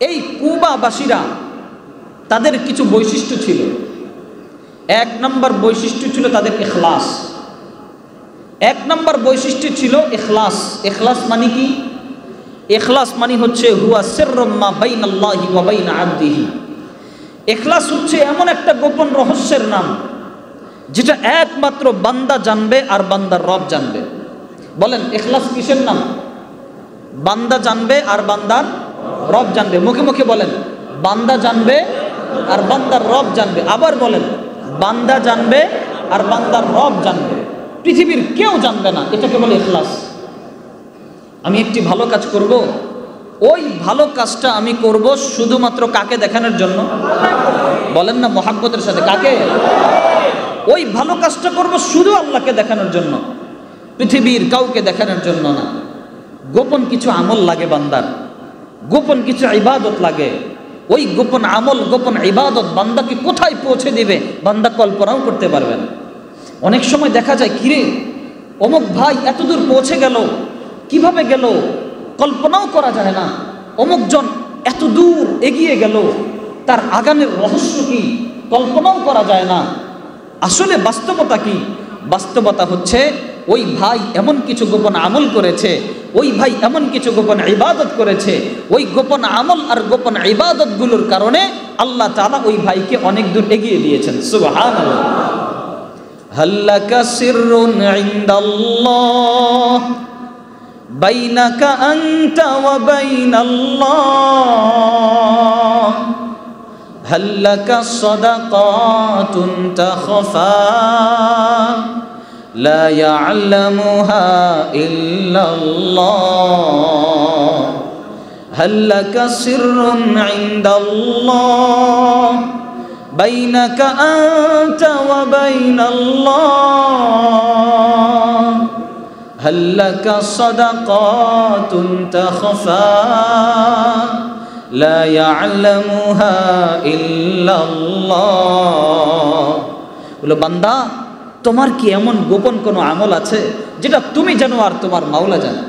এই কুবাবাসীরা তাদের কিছু বৈশিষ্ট্য ছিল। এক নম্বর বৈশিষ্ট্য ছিল তাদের ইখলাস। এক নম্বর বৈশিষ্ট্য ছিল ইখলাস। ইখলাস মানে কি? ইখলাস মানে হচ্ছে হুয়া সিররুম মা বাইনাল্লাহি ওয়া বাইনা আবদিহি। ইখলাস হচ্ছে এমন একটা গোপন রহস্যের নাম যেটা একমাত্র বান্দা জানবে আর বান্দার রব জানবে। বলেন ইখলাস কিসের নাম? বান্দা জানবে আর বান্দার রব জানবে। মুখে মুখে বলেন, বান্দা জানবে আর বান্দার রব জানবে। আবার বলেন, বান্দা জানবে আর বান্দার রব জানবে। পৃথিবীর কেউ জানবে না, এটাকে বলে ইখলাস। আমি একটি ভালো কাজ করব, ওই ভালো কাজটা আমি করব শুধুমাত্র কাকে দেখানোর জন্য? বলেন না মহাব্বতের সাথে, কাকে? ওই ভালো কাজটা করব শুধু আল্লাহকে দেখানোর জন্য, পৃথিবীর কাউকে দেখানোর জন্য না। গোপন কিছু আমল লাগে বান্দার, গোপন কিছু ইবাদত লাগে। ওই গোপন আমল, গোপন ইবাদত বান্দাকে কোথায় পৌঁছে দিবে বান্দা কল্পনাও করতে পারবে না। অনেক সময় দেখা যায়, কিরে অমুক ভাই এত দূর পৌঁছে গেল, কিভাবে গেল কল্পনাও করা যায় না। অমুক জন এত দূর এগিয়ে গেল, তার আগামের রহস্য কি কল্পনাও করা যায় না। আসলে বাস্তবতা কি? বাস্তবতা হচ্ছে ওই ভাই এমন কিছু গোপন আমল করেছে, ওই ভাই এমন কিছু গোপন ইবাদত করেছে, ওই গোপন আমল আর গোপন ইবাদতগুলোর কারণে আল্লাহ তাআলা ওই ভাইকে অনেক দূর এগিয়ে দিয়েছেন। সুবহানাল্লাহ। হাল্লাকা সিররুন ইনদাল্লাহ বাইনাকা আনতা ওয়া বাইনাল্লাহ, হাল্লাকা সাদাকাতুন তাখফা লা ইয়ালামুহা ইল্লাল্লাহ, হাল্লাকা সিররুন ইনদাল্লাহ বাইনাকা আনতা ওয়া বাইনাল্লাহ, হাল্লাকা সাদাকাতুন তাখফা লা ইয়ালামুহা ইল্লাল্লাহ। বলো বান্দা, তোমার কি এমন গোপন কোনো আমল আছে যেটা তুমি জানো আর তোমার মাওলা জানে?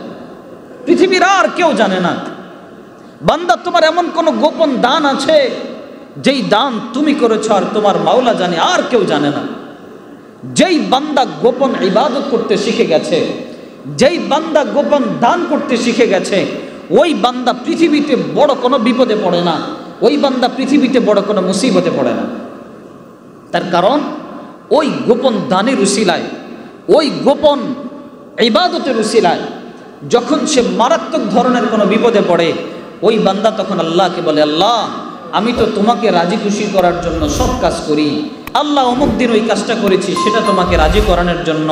পৃথিবীর আর কেউ জানে না। বান্দা, তোমার এমন কোনো গোপন দান আছে যেই দান তুমি করেছো আর তোমার মাওলা জানে, আর কেউ জানে না। যেই বান্দা গোপন ইবাদত করতে শিখে গেছে, যেই বান্দা গোপন দান করতে শিখে গেছে, ওই বান্দা পৃথিবীতে বড় কোনো বিপদে পড়ে না, ওই বান্দা পৃথিবীতে বড় কোনো মুসিবতে পড়ে না। তার কারণ ওই গোপন দানের উসিলায়, ওই গোপন ইবাদতের উসিলায় যখন সে মারাত্মক ধরনের কোনো বিপদে পড়ে, ওই বান্দা তখন আল্লাহকে বলে, আল্লাহ আমি তো তোমাকে রাজি খুশি করার জন্য সব কাজ করি। আল্লাহ অমুক দিন ওই কাজটা করেছি, সেটা তোমাকে রাজি করানোর জন্য।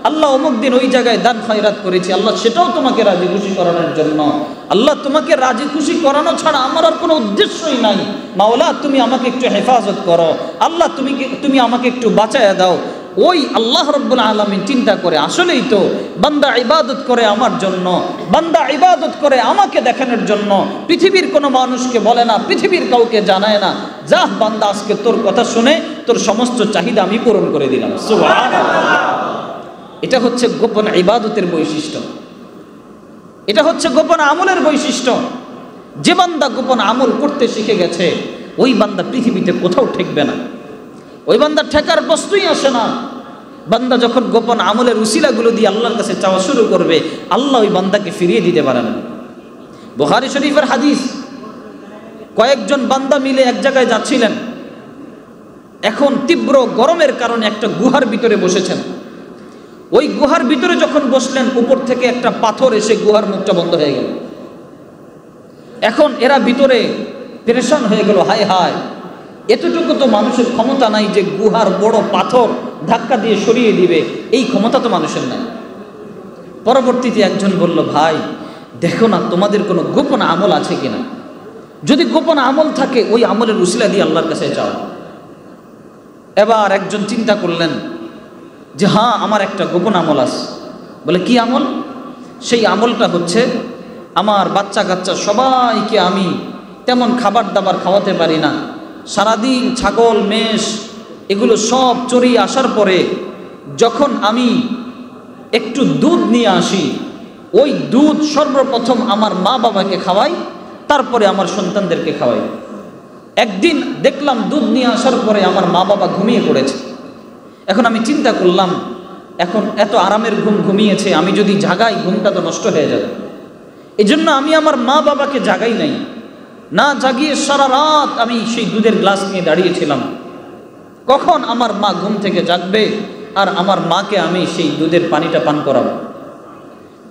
আল্লাহ অমুক দিন ওই জায়গায় দান খয়রাত করেছি, আল্লাহ সেটাও তোমাকে রাজি খুশি করানোর জন্য। আল্লাহ তোমাকে রাজি খুশি করানো ছাড়া আমার আর কোনো উদ্দেশ্যই নাই। মাওলা তুমি আমাকে একটু হেফাজত করো, আল্লাহ তুমি আমাকে একটু বাঁচায়া দাও। ওই আল্লাহ রাব্বুল আলামিন চিন্তা করে, আসলেই তো বান্দা ইবাদত করে আমার জন্য, বান্দা ইবাদত করে আমাকে দেখানোর জন্য। পৃথিবীর কোনো মানুষকে বলে না, পৃথিবীর কাউকে জানায় না, যা বান্দা আজকে তোর কথা শুনে তোর সমস্ত চাহিদা আমি পূরণ করে দিলাম। সুবহানাল্লাহ। এটা হচ্ছে গোপন ইবাদতের বৈশিষ্ট্য, এটা হচ্ছে গোপন আমলের বৈশিষ্ট্য। যে বান্দা গোপন আমল করতে শিখে গেছে, ওই বান্দা পৃথিবীতে কোথাও ঠেকবে না, ওই বান্দা ঠেকার বস্তুই আসে না। বান্দা যখন গোপন আমলের উসিলাগুলো দিয়ে আল্লাহর কাছে চাওয়া শুরু করবে, আল্লাহ ওই বান্দাকে ফিরিয়ে দিতে পারে না। বুখারী শরীফের হাদিস, কয়েকজন বান্দা মিলে এক জায়গায় যাচ্ছিলেন। এখন তীব্র গরমের কারণে একটা গুহার ভিতরে বসেছেন। ওই গুহার ভিতরে যখন বসলেন, উপর থেকে একটা পাথর এসে গুহার মুখটা বন্ধ হয়ে গেল। এখন এরা ভিতরে পেরেশান হয়ে গেল, হায় হায়, এতটুকু তো মানুষের ক্ষমতা নাই যে গুহার বড় পাথর ধাক্কা দিয়ে সরিয়ে দিবে, এই ক্ষমতা তো মানুষের নাই। পরবর্তীতে একজন বলল, ভাই দেখো না তোমাদের কোনো গোপন আমল আছে কিনা, যদি গোপন আমল থাকে ওই আমলের উসিলা দিয়ে আল্লাহর কাছে যাও। এবার একজন চিন্তা করলেন যে হ্যাঁ, আমার একটা গোপন আমল আছে। বলে কি আমল? সেই আমলটা হচ্ছে, আমার বাচ্চা কাচ্চা সবাইকে আমি তেমন খাবার দাবার খাওয়াতে পারি না। সারাদিন ছাগল মেষ এগুলো সব চড়িয়ে আসার পরে যখন আমি একটু দুধ নিয়ে আসি, ওই দুধ সর্বপ্রথম আমার মা বাবাকে খাওয়াই, তারপরে আমার সন্তানদেরকে খাওয়াই। একদিন দেখলাম দুধ নিয়ে আসার পরে আমার মা বাবা ঘুমিয়ে পড়েছে। এখন আমি চিন্তা করলাম, এখন এত আরামের ঘুম ঘুমিয়েছে, আমি যদি জাগাই ঘুমটা তো নষ্ট হয়ে যাবে। এই জন্য আমি আমার মা বাবাকে জাগাই নাই, না জাগিয়ে সারা রাত আমি সেই দুধের গ্লাস নিয়ে দাঁড়িয়েছিলাম কখন আমার মা ঘুম থেকে জাগবে আর আমার মাকে আমি সেই দুধের পানিটা পান করাবো।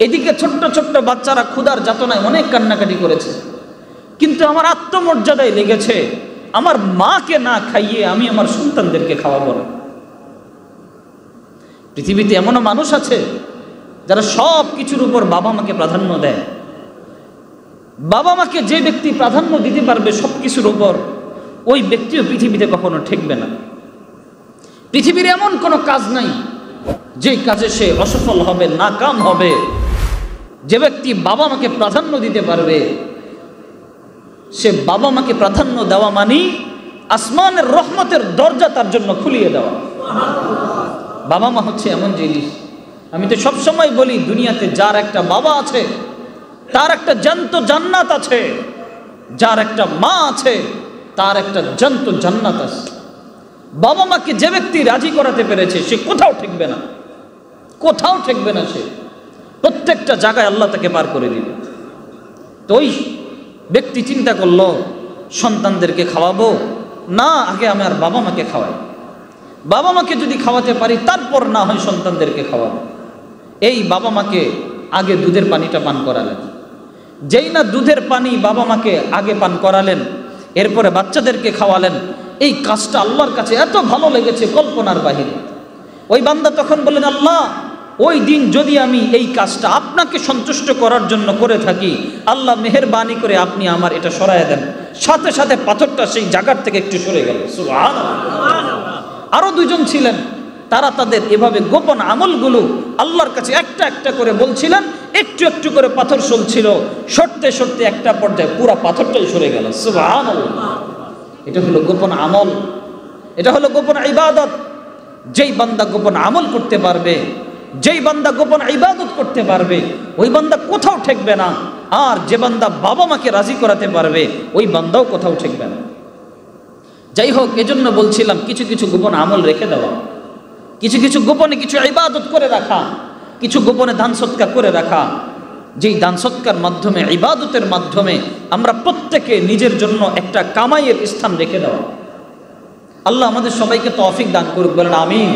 এদিকে ছোট্ট ছোট্ট বাচ্চারা ক্ষুধার যাতনায় অনেক কান্নাকাটি করেছে, কিন্তু আমার আত্মমর্যাদায় লেগেছে আমার মাকে না খাইয়ে আমি আমার সন্তানদেরকে খাওয়াবো না। পৃথিবীতে এমনও মানুষ আছে যারা সব কিছুর উপর বাবা মাকে প্রাধান্য দেয়। বাবা মাকে যে ব্যক্তি প্রাধান্য দিতে পারবে সব কিছুর উপর, ওই ব্যক্তিও পৃথিবীতে কখনো ঠেকবে না। পৃথিবীর এমন কোনো কাজ নাই যে কাজে সে অসফল হবে, নাকাম হবে। যে ব্যক্তি বাবা মাকে প্রাধান্য দিতে পারবে, সে বাবা মাকে প্রাধান্য দেওয়া মানে আসমানের রহমতের দরজা তার জন্য খুলিয়ে দেওয়া। বাবা মা হচ্ছে এমন জিনিস, আমি তো সবসময় বলি, দুনিয়াতে যার একটা বাবা আছে তার একটা জ্যান্ত জান্নাত আছে, যার একটা মা আছে তার একটা জ্যান্ত জান্নাত আছে। বাবা মাকে যে ব্যক্তি রাজি করাতে পেরেছে সে কোথাও ঠেকবে না, কোথাও ঠেকবে না। সে প্রত্যেকটা জায়গায় আল্লাহ তাকে পার করে দিবে। তো ওই ব্যক্তি চিন্তা করলো সন্তানদেরকে খাওয়াবো না, আগে আমি আর বাবা মাকে খাওয়াই। বাবা মাকে যদি খাওয়াতে পারি তারপর না হয় সন্তানদেরকে খাওয়াবো। এই বাবা মাকে আগে দুধের পানিটা পান করালেন। যেই না দুধের পানি বাবা মাকে আগে পান করালেন, এরপরে বাচ্চাদেরকে খাওয়ালেন। এই কাজটা আল্লাহর কাছে এত ভালো লেগেছে কল্পনার বাহিরে। ওই বান্দা তখন বললেন, আল্লাহ, ওই দিন যদি আমি এই কাজটা আপনাকে সন্তুষ্ট করার জন্য করে থাকি, আল্লাহ মেহেরবানি করে আপনি আমার এটা সরায় দেন। সাথে সাথে পাথরটা সেই জায়গার থেকে একটু সরে গেল। সুবহানাল্লাহ। আরো দুইজন ছিলেন, তারা তাদের এভাবে গোপন আমলগুলো আল্লাহর কাছে একটা একটা করে বলছিলেন। একটু একটু করে পাথর সরছিল, সরতে সরতে একটা পর্যায়ে পুরা পাথরটাই সরে গেল। সুবহানাল্লাহ। এটা হলো গোপন আমল, এটা হলো গোপন ইবাদত। যেই বান্দা গোপন আমল করতে পারবে, যেই বান্দা গোপন ইবাদত করতে পারবে, ওই বান্দা কোথাও ঠেকবে না। আর যে বান্দা বাবা মাকে রাজি করাতে পারবে, ওই বান্দাও কোথাও ঠেকবে না। যাই হোক, এজন্য বলছিলাম কিছু কিছু গোপন আমল রেখে দেওয়া, কিছু কিছু গোপনে কিছু ইবাদত করে রাখা, কিছু গোপনে দান সৎকার করে রাখা। যেই দান সৎকার মাধ্যমে, ইবাদতের মাধ্যমে আমরা প্রত্যেকে নিজের জন্য একটা কামাইয়ের স্থান রেখে দেওয়া। আল্লাহ আমাদের সবাইকে তৌফিক দান করুক, বলেন আমিন।